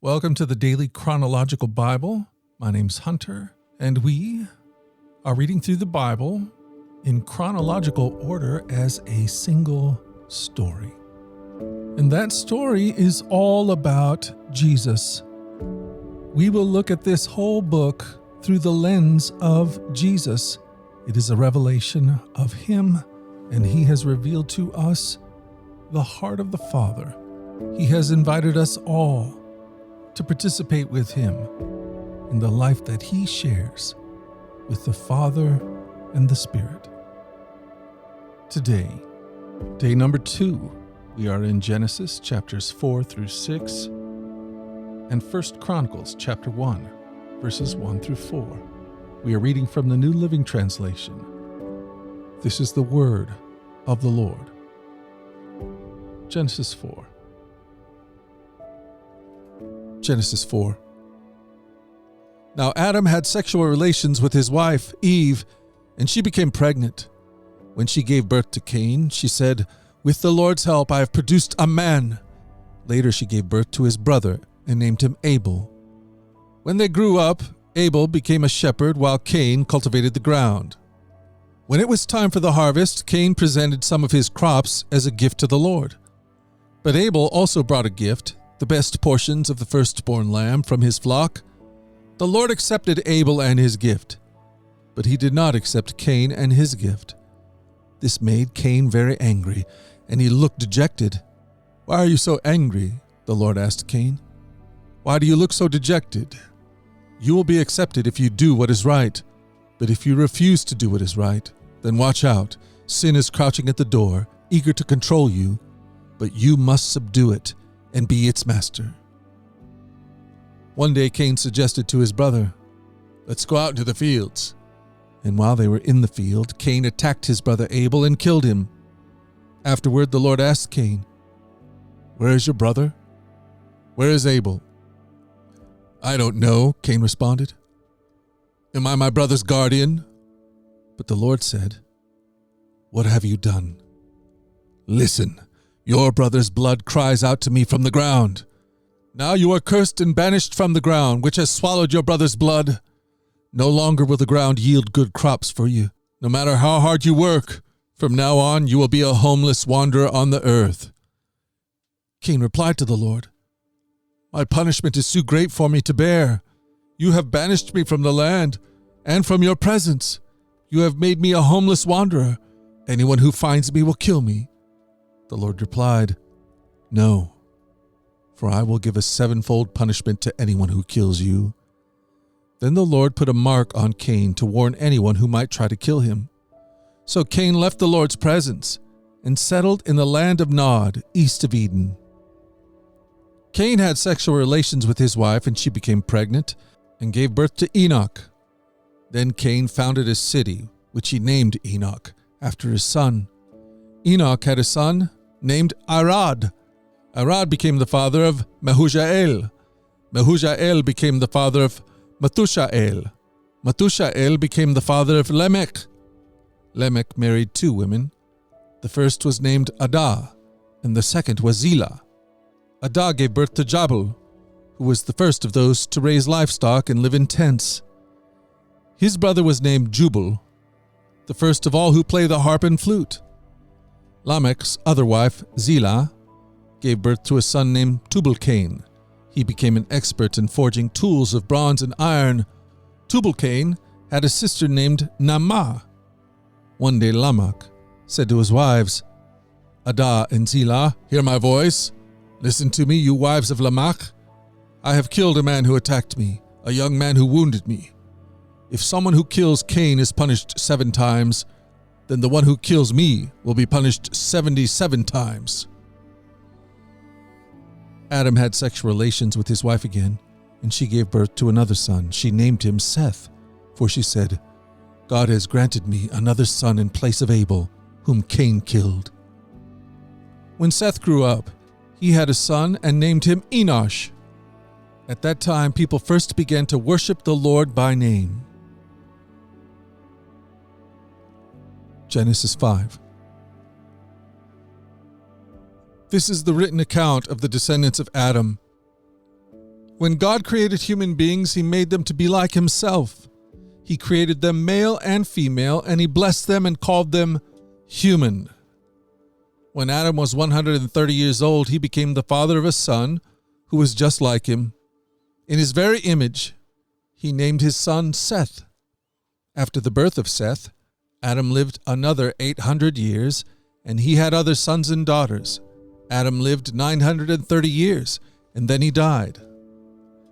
Welcome to the Daily Chronological Bible. My name's Hunter, and we are reading through the Bible in chronological order as a single story. And that story is all about Jesus. We will look at this whole book through the lens of Jesus. It is a revelation of Him, and He has revealed to us the heart of the Father. He has invited us all to participate with Him in the life that He shares with the Father and the Spirit. Today, day number 2, we are in Genesis chapters 4 through 6 and 1 Chronicles chapter 1, verses 1 through 4. We are reading from the New Living Translation. This is the word of the Lord. Genesis 4. Genesis 4. Now Adam had sexual relations with his wife, Eve, and she became pregnant. When she gave birth to Cain, she said, "With the Lord's help, I have produced a man." Later she gave birth to his brother and named him Abel. When they grew up, Abel became a shepherd while Cain cultivated the ground. When it was time for the harvest, Cain presented some of his crops as a gift to the Lord. But Abel also brought a gift, the best portions of the firstborn lamb from his flock. The Lord accepted Abel and his gift, but He did not accept Cain and his gift. This made Cain very angry, and he looked dejected. "Why are you so angry?" the Lord asked Cain. "Why do you look so dejected? You will be accepted if you do what is right, but if you refuse to do what is right, then watch out. Sin is crouching at the door, eager to control you, but you must subdue it and be its master." One day Cain suggested to his brother, "Let's go out into the fields." And while they were in the field, Cain attacked his brother Abel and killed him. Afterward, the Lord asked Cain, "Where is your brother? Where is Abel?" "I don't know," Cain responded. "Am I my brother's guardian?" But the Lord said, "What have you done? Listen, your brother's blood cries out to me from the ground. Now you are cursed and banished from the ground, which has swallowed your brother's blood. No longer will the ground yield good crops for you, no matter how hard you work. From now on, you will be a homeless wanderer on the earth." Cain replied to the Lord, "My punishment is too great for me to bear. You have banished me from the land and from your presence. You have made me a homeless wanderer. Anyone who finds me will kill me." The Lord replied, "No, for I will give a 7-fold punishment to anyone who kills you." Then the Lord put a mark on Cain to warn anyone who might try to kill him. So Cain left the Lord's presence and settled in the land of Nod, east of Eden. Cain had sexual relations with his wife, and she became pregnant and gave birth to Enoch. Then Cain founded a city, which he named Enoch, after his son. Enoch had a son named Arad. Arad became the father of Mehujael. Mehujael became the father of Methushael. Methushael became the father of Lamech. Lamech married 2 women. The first was named Adah, and the second was Zillah. Adah gave birth to Jabal, who was the first of those to raise livestock and live in tents. His brother was named Jubal, the first of all who play the harp and flute. Lamech's other wife, Zillah, gave birth to a son named Tubal-Cain. He became an expert in forging tools of bronze and iron. Tubal-Cain had a sister named Naamah. One day Lamech said to his wives, "Adah and Zillah, hear my voice. Listen to me, you wives of Lamech. I have killed a man who attacked me, a young man who wounded me. If someone who kills Cain is punished 7 times, then the one who kills me will be punished 77 times. Adam had sexual relations with his wife again, and she gave birth to another son. She named him Seth, for she said, "God has granted me another son in place of Abel, whom Cain killed." When Seth grew up, he had a son and named him Enosh. At that time, people first began to worship the Lord by name. Genesis 5. This is the written account of the descendants of Adam. When God created human beings, He made them to be like Himself. He created them male and female, and He blessed them and called them human. When Adam was 130 years old, he became the father of a son who was just like him. In his very image, He named his son Seth. After the birth of Seth, Adam lived another 800 years, and he had other sons and daughters. Adam lived 930 years, and then he died.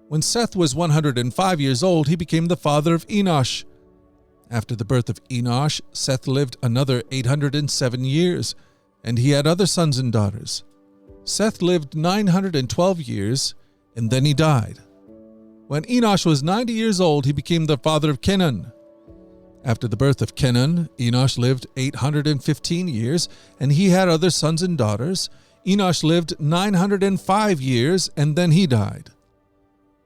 When Seth was 105 years old, he became the father of Enosh. After the birth of Enosh, Seth lived another 807 years, and he had other sons and daughters. Seth lived 912 years, and then he died. When Enosh was 90 years old, he became the father of Kenan. After the birth of Kenan, Enosh lived 815 years, and he had other sons and daughters. Enosh lived 905 years, and then he died.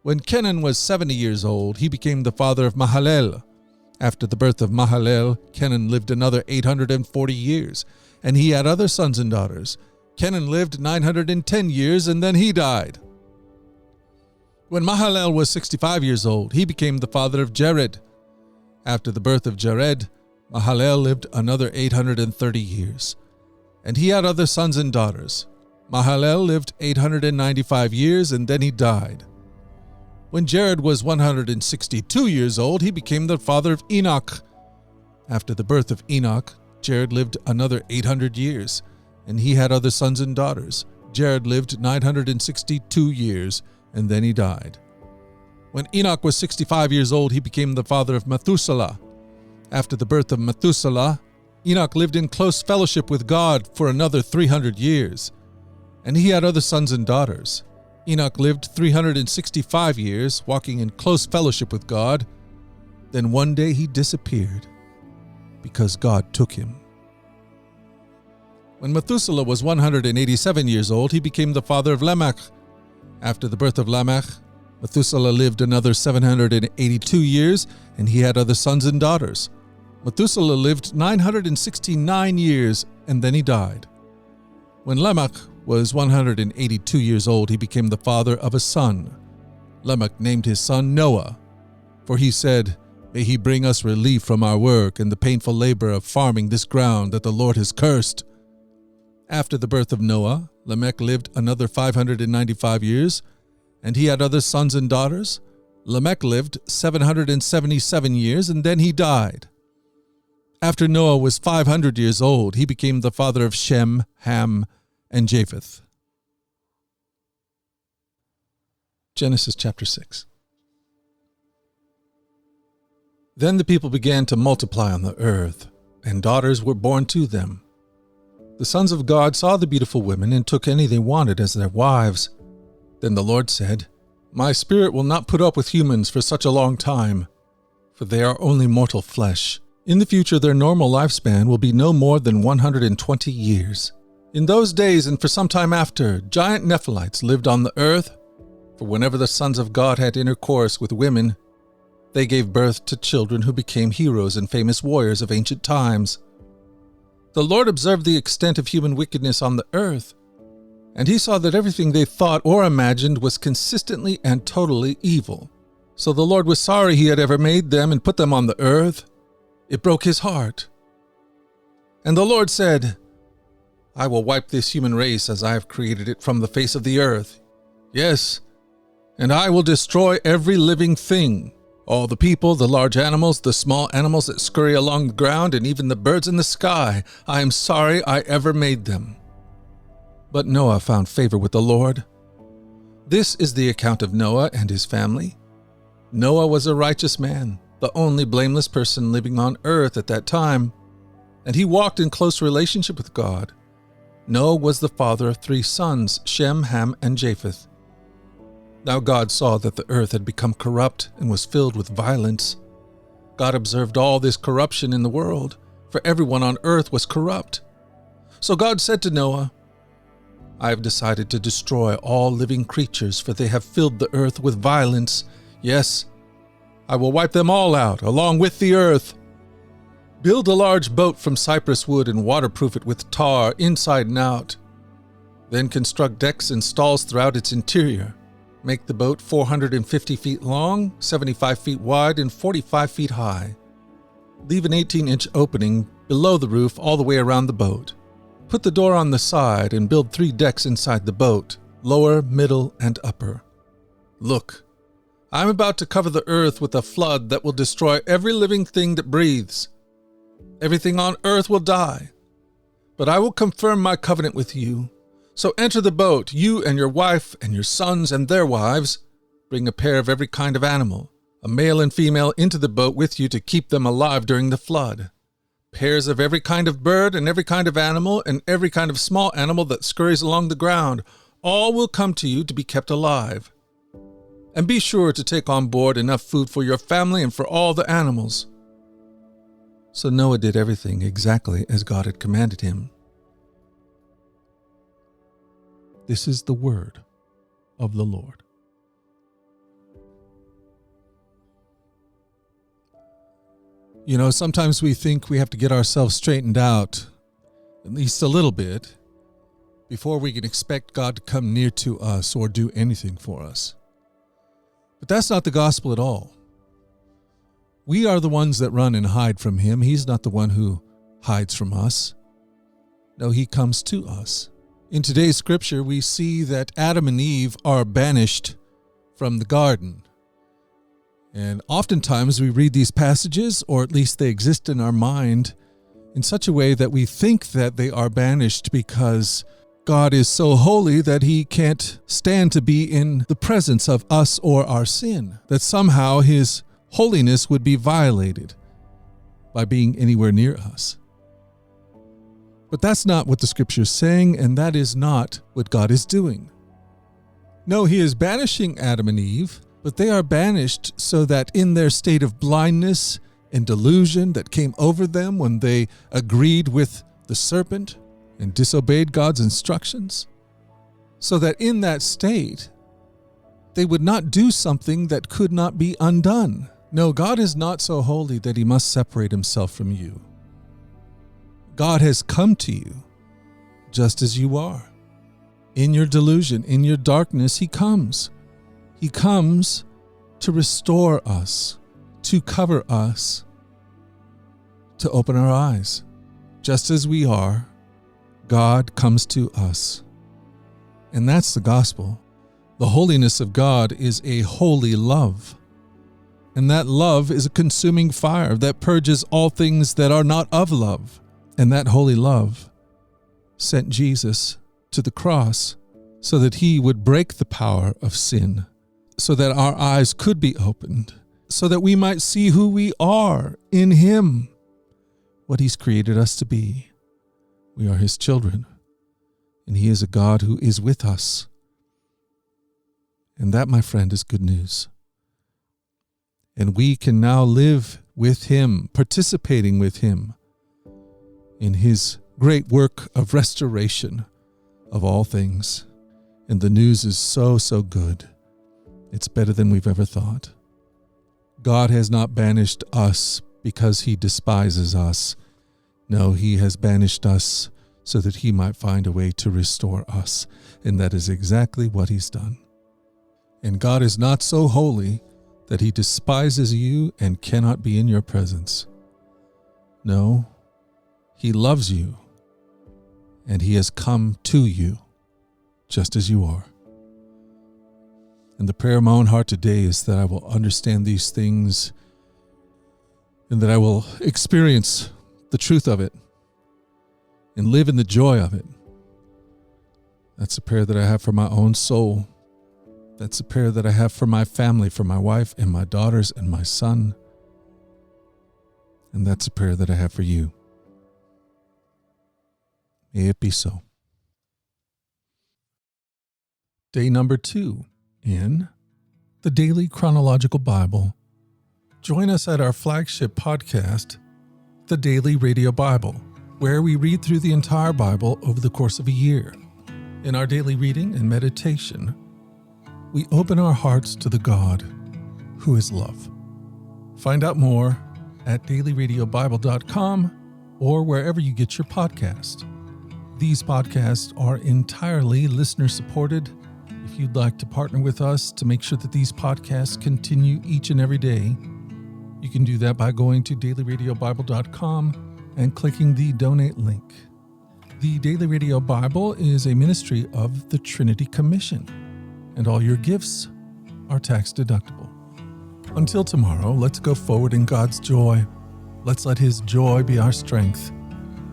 When Kenan was 70 years old, he became the father of Mahalalel. After the birth of Mahalalel, Kenan lived another 840 years, and he had other sons and daughters. Kenan lived 910 years, and then he died. When Mahalalel was 65 years old, he became the father of Jared. After the birth of Jared, Mahalalel lived another 830 years, and he had other sons and daughters. Mahalalel lived 895 years, and then he died. When Jared was 162 years old, he became the father of Enoch. After the birth of Enoch, Jared lived another 800 years, and he had other sons and daughters. Jared lived 962 years, and then he died. When Enoch was 65 years old, he became the father of Methuselah. After the birth of Methuselah, Enoch lived in close fellowship with God for another 300 years, and he had other sons and daughters. Enoch lived 365 years, walking in close fellowship with God. Then one day he disappeared, because God took him. When Methuselah was 187 years old, he became the father of Lamech. After the birth of Lamech, Methuselah lived another 782 years, and he had other sons and daughters. Methuselah lived 969 years, and then he died. When Lamech was 182 years old, he became the father of a son. Lamech named his son Noah, for he said, "May he bring us relief from our work and the painful labor of farming this ground that the Lord has cursed." After the birth of Noah, Lamech lived another 595 years, and he had other sons and daughters. Lamech lived 777 years, and then he died. After Noah was 500 years old, he became the father of Shem, Ham, and Japheth. Genesis chapter 6. Then the people began to multiply on the earth, and daughters were born to them. The sons of God saw the beautiful women and took any they wanted as their wives. Then the Lord said, "My spirit will not put up with humans for such a long time, for they are only mortal flesh. In the future their normal lifespan will be no more than 120 years. In those days and for some time after, giant Nephilites lived on the earth, for whenever the sons of God had intercourse with women, they gave birth to children who became heroes and famous warriors of ancient times. The Lord observed the extent of human wickedness on the earth, and he saw that everything they thought or imagined was consistently and totally evil. So the Lord was sorry he had ever made them and put them on the earth. It broke his heart. And the Lord said, "I will wipe this human race as I have created it from the face of the earth. Yes, and I will destroy every living thing, all the people, the large animals, the small animals that scurry along the ground, and even the birds in the sky. I am sorry I ever made them." But Noah found favor with the Lord. This is the account of Noah and his family. Noah was a righteous man, the only blameless person living on earth at that time, and he walked in close relationship with God. Noah was the father of 3 sons, Shem, Ham, and Japheth. Now God saw that the earth had become corrupt and was filled with violence. God observed all this corruption in the world, for everyone on earth was corrupt. So God said to Noah, "I have decided to destroy all living creatures, for they have filled the earth with violence. Yes, I will wipe them all out, along with the earth. Build a large boat from cypress wood and waterproof it with tar inside and out. Then construct decks and stalls throughout its interior. Make the boat 450 feet long, 75 feet wide, and 45 feet high. Leave an 18-inch opening below the roof all the way around the boat. Put the door on the side and build 3 decks inside the boat, lower, middle, and upper. Look, I am about to cover the earth with a flood that will destroy every living thing that breathes. Everything on earth will die. But I will confirm my covenant with you. So enter the boat, you and your wife and your sons and their wives. Bring a pair of every kind of animal, a male and female, into the boat with you to keep them alive during the flood. Pairs of every kind of bird and every kind of animal and every kind of small animal that scurries along the ground, all will come to you to be kept alive. And be sure to take on board enough food for your family and for all the animals. So Noah did everything exactly as God had commanded him. This is the word of the Lord. You know, sometimes we think we have to get ourselves straightened out, at least a little bit, before we can expect God to come near to us or do anything for us. But that's not the gospel at all. We are the ones that run and hide from him. He's not the one who hides from us. No, he comes to us. In today's scripture, we see that Adam and Eve are banished from the garden. And oftentimes we read these passages, or at least they exist in our mind, in such a way that we think that they are banished because God is so holy that he can't stand to be in the presence of us or our sin, that somehow his holiness would be violated by being anywhere near us. But that's not what the scripture is saying, and that is not what God is doing. No, he is banishing Adam and Eve, but they are banished so that in their state of blindness and delusion that came over them when they agreed with the serpent and disobeyed God's instructions, so that in that state they would not do something that could not be undone. No, God is not so holy that he must separate himself from you. God has come to you just as you are. In your delusion, in your darkness, he comes. He comes to restore us, to cover us, to open our eyes. Just as we are, God comes to us. And that's the gospel. The holiness of God is a holy love. And that love is a consuming fire that purges all things that are not of love. And that holy love sent Jesus to the cross so that he would break the power of sin, so that our eyes could be opened, so that we might see who we are in him, what he's created us to be. We are his children, and he is a God who is with us. And that, my friend, is good news. And we can now live with him, participating with him in his great work of restoration of all things. And the news is so, so good. It's better than we've ever thought. God has not banished us because he despises us. No, he has banished us so that he might find a way to restore us. And that is exactly what he's done. And God is not so holy that he despises you and cannot be in your presence. No, he loves you, and he has come to you just as you are. And the prayer of my own heart today is that I will understand these things and that I will experience the truth of it and live in the joy of it. That's a prayer that I have for my own soul. That's a prayer that I have for my family, for my wife and my daughters and my son. And that's a prayer that I have for you. May it be so. Day number 2 in the Daily Chronological Bible. Join us at our flagship podcast, The Daily Radio Bible, where we read through the entire Bible over the course of a year. In our daily reading and meditation, we open our hearts to the God who is love. Find out more at dailyradiobible.com or wherever you get your podcast. These podcasts are entirely listener-supported If you'd like to partner with us to make sure that these podcasts continue each and every day, you can do that by going to dailyradiobible.com and clicking the donate link. The Daily Radio Bible is a ministry of the Trinity Commission, and all your gifts are tax deductible. Until tomorrow, let's go forward in God's joy. Let's let His joy be our strength.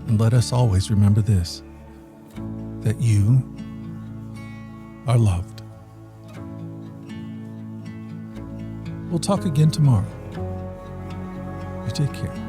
And let us always remember this, that you are loved. We'll talk again tomorrow. You take care.